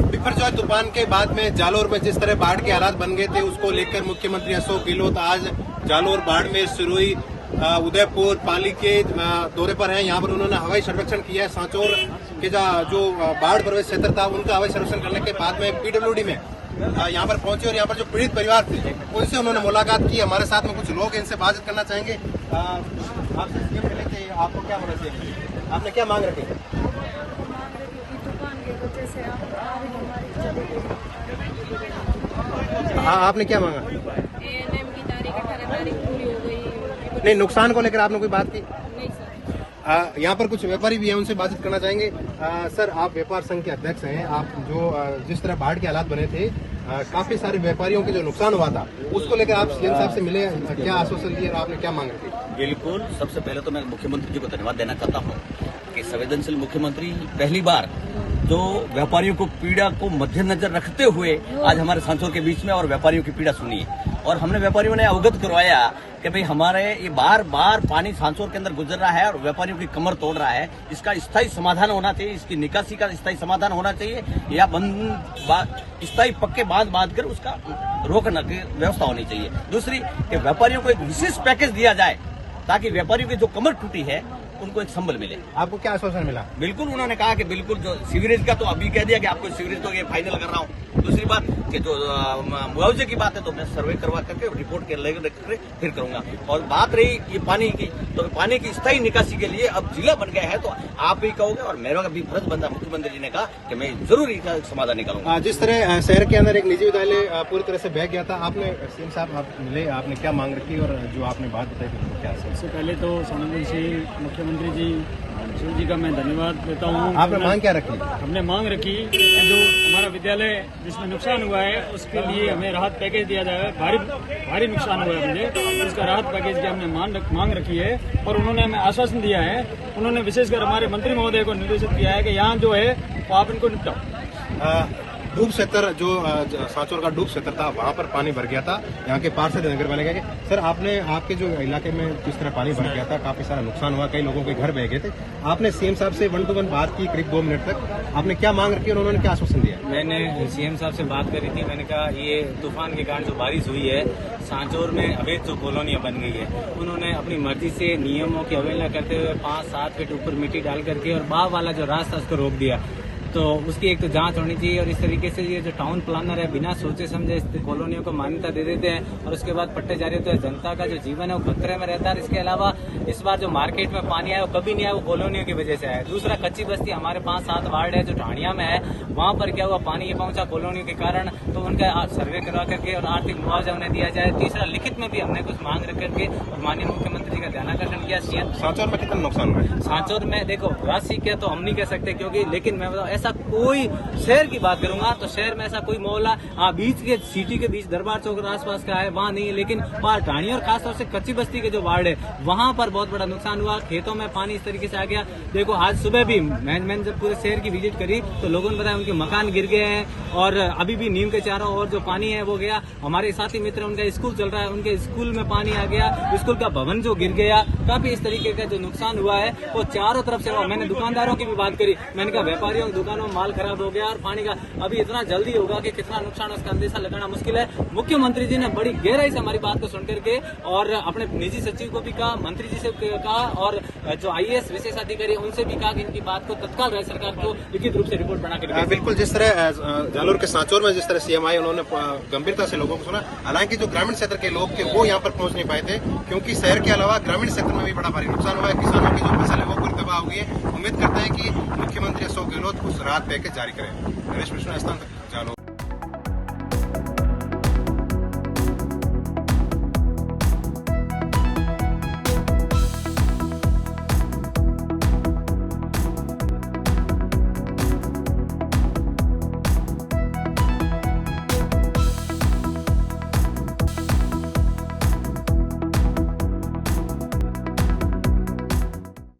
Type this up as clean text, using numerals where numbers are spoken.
बिपरजॉय तूफान के बाद में जालोर में जिस तरह बाढ़ के हालात बन गए थे, उसको लेकर मुख्यमंत्री अशोक गहलोत आज जालोर, बाढ़ में सिरोही, उदयपुर, पाली के दौरे पर हैं। यहाँ पर उन्होंने हवाई सर्वेक्षण किया है। सांचौर के जो बाढ़ प्रभावित क्षेत्र था उनका हवाई सर्वेक्षण करने के बाद में पीडब्ल्यूडी में यहाँ पर पहुंचे और यहाँ पर जो पीड़ित परिवार थे उनसे उन्होंने मुलाकात की। हमारे साथ में कुछ लोग इनसे बातचीत करना चाहेंगे। आपसे सीएम मिले थे, आपको क्या मांग रखी, आपने क्या मांग रखी? हाँ, आपने क्या मांगा? ANM की तारीख 18 तारीख पूरी हो गई। नहीं, नुकसान को लेकर आपने कोई बात की? नहीं सर। यहाँ पर कुछ व्यापारी भी हैं, उनसे बातचीत करना चाहेंगे। सर, आप व्यापार संघ के अध्यक्ष हैं। आप जो जिस तरह बाढ़ के हालात बने थे, काफी सारे व्यापारियों के जो नुकसान हुआ था उसको लेकर आप सीएम साहब से मिले, क्या आश्वासन दिए और आपने क्या मांग रखी? बिल्कुल, सबसे पहले तो मैं मुख्यमंत्री जी को धन्यवाद देना चाहता हूँ कि संवेदनशील मुख्यमंत्री पहली बार जो व्यापारियों को पीड़ा को मद्देनजर रखते हुए आज हमारे सांचौर के बीच में और व्यापारियों की पीड़ा सुनी है। और हमने व्यापारियों ने अवगत करवाया कि भाई हमारे ये बार बार पानी सांचौर के अंदर गुजर रहा है और व्यापारियों की कमर तोड़ रहा है। इसका स्थायी समाधान होना चाहिए, इसकी निकासी का स्थायी समाधान होना चाहिए या स्थायी पक्के बांध कर उसका रोकने की व्यवस्था होनी चाहिए। दूसरी कि व्यापारियों को एक विशेष पैकेज दिया जाए ताकि व्यापारियों की जो कमर टूटी है उनको एक संबल मिले। आपको क्या आश्वासन मिला? बिल्कुल, उन्होंने कहा कि बिल्कुल जो सीवरेज का तो अभी कह दिया कि आपको सीवरेज तो ये फाइनल कर रहा हूँ। दूसरी बात कि जो मुआवजे की बात है तो मैं सर्वे करवा करके रिपोर्ट के लेकर फिर करूंगा। और बात रही ये पानी की, तो पानी की स्थायी निकासी के लिए अब जिला बन गया है तो आप भी कहोगे और मेरा भी फर्ज बनता। मुख्यमंत्री जी ने कहा कि मैं जरूर इसका समाधान निकालूंगा। जिस तरह शहर के अंदर एक निजी विद्यालय पूरी तरह से बह गया था, आपने सीएम साहब आप मिले, आपने क्या मांग रखी और जो आपने बात बताई थी क्या? सबसे पहले तो संवेदनशील मुख्यमंत्री जी जी का मैं धन्यवाद देता हूँ। आपने मांग क्या रखी? हमने मांग रखी कि जो हमारा विद्यालय जिसमें नुकसान हुआ है उसके लिए हमें राहत पैकेज दिया जाए। भारी नुकसान हुआ है मुझे, उसका राहत पैकेज की हमने मांग रखी है और उन्होंने हमें आश्वासन दिया है। उन्होंने विशेषकर हमारे मंत्री महोदय को निर्देशित किया है कि यहाँ जो है वो आप इनको निपटाओ। डूब क्षेत्र जो सांचौर का डूब क्षेत्र था वहाँ पर पानी भर गया था, यहाँ के पार से नगर बने गए। सर, आपने आपके जो इलाके में जिस तरह पानी भर गया था, काफी सारा नुकसान हुआ, कई लोगों के घर बह गए थे, आपने सीएम साहब से 1 to 1 बात की करीब 2 मिनट तक, आपने क्या मांग रखी और उन्होंने क्या आश्वासन दिया? मैंने सीएम साहब से बात करी थी। मैंने कहा ये तूफान के कारण जो बारिश हुई है सांचौर में अवैध जो कॉलोनियां बन गई है, उन्होंने अपनी मर्जी से नियमों की अवहेलना करते हुए 5-7 फीट ऊपर मिट्टी डाल करके और बाह वाला जो रास्ता उसको रोक दिया। तो उसकी एक तो जांच होनी चाहिए। और इस तरीके से ये जो टाउन प्लानर है बिना सोचे समझे इस कॉलोनियों को मान्यता दे देते हैं और उसके बाद पट्टे जारी होते हैं। जनता का जो जीवन है वो खतरे में रहता है। इसके अलावा इस बार जो मार्केट में पानी आया वो कभी नहीं आया, वो कॉलोनियों की वजह से आया। दूसरा, कच्ची बस्ती हमारे 5-7 वार्ड है जो ढाणिया में है, वहाँ पर क्या हुआ, पानी ये पहुंचा कॉलोनियों के कारण, तो उनका सर्वे करवा करके और आर्थिक मुआवजा उन्हें दिया जाए। तीसरा, लिखित में भी हमने कुछ मांग रख करके और माननीय मुख्यमंत्री जी का ध्यानाकर्षण किया। सांचौर में कितना नुकसान हुआ है? सांचौर में देखो राशि क्या तो हम नहीं कह सकते क्योंकि, लेकिन मैं बताऊं ऐसा कोई शहर की बात करूंगा तो शहर में ऐसा कोई मोहल्ला बीच के सिटी के बीच दरबार चौक और आसपास का है वहाँ नहीं है, लेकिन ढाणी और खासतौर से कच्ची बस्ती के जो वार्ड है वहाँ पर बहुत बड़ा नुकसान हुआ। खेतों में पानी इस तरीके से आ गया। देखो आज सुबह भी मैंने जब पूरे शहर की विजिट करी तो लोगों ने बताया उनके मकान गिर गए हैं और अभी भी नीम के चारों और जो पानी है वो गया। हमारे साथी मित्र उनका स्कूल चल रहा है, उनके स्कूल में पानी आ गया, स्कूल का भवन जो गिर गया। काफी इस तरीके का जो नुकसान हुआ है वो चारों तरफ से हुआ। मैंने दुकानदारों की भी बात करी, मैंने कहा व्यापारियों की दुकानों में माल खराब हो गया और पानी का अभी इतना जल्दी होगा कि कितना नुकसान उसका अंदेशा लगाना मुश्किल है। मुख्यमंत्री जी ने बड़ी गहराई से हमारी बात को सुन करके और अपने निजी सचिव को भी कहा, मंत्री जी से कहा और जो IAS विशेष अधिकारी उनसे भी कहा कि इनकी बात को तत्काल राज्य सरकार को लिखित रूप से रिपोर्ट बना के बिल्कुल, जिस तरह जालोर के सांचौर में जिस तरह सीएम आए उन्होंने गंभीरता से लोगों को सुना। हालांकि जो ग्रामीण क्षेत्र के लोग थे वो यहाँ पर पहुंच नहीं पाए थे क्योंकि शहर के अलावा ग्रामीण क्षेत्र में भी बड़ा भारी नुकसान हुआ है। किसानों की जो फसल है वो पूरी तबाह हो गई है। उम्मीद करते हैं कि मुख्यमंत्री अशोक गहलोत उस राहत पैकेज जारी करें। गणेश मिश्रा,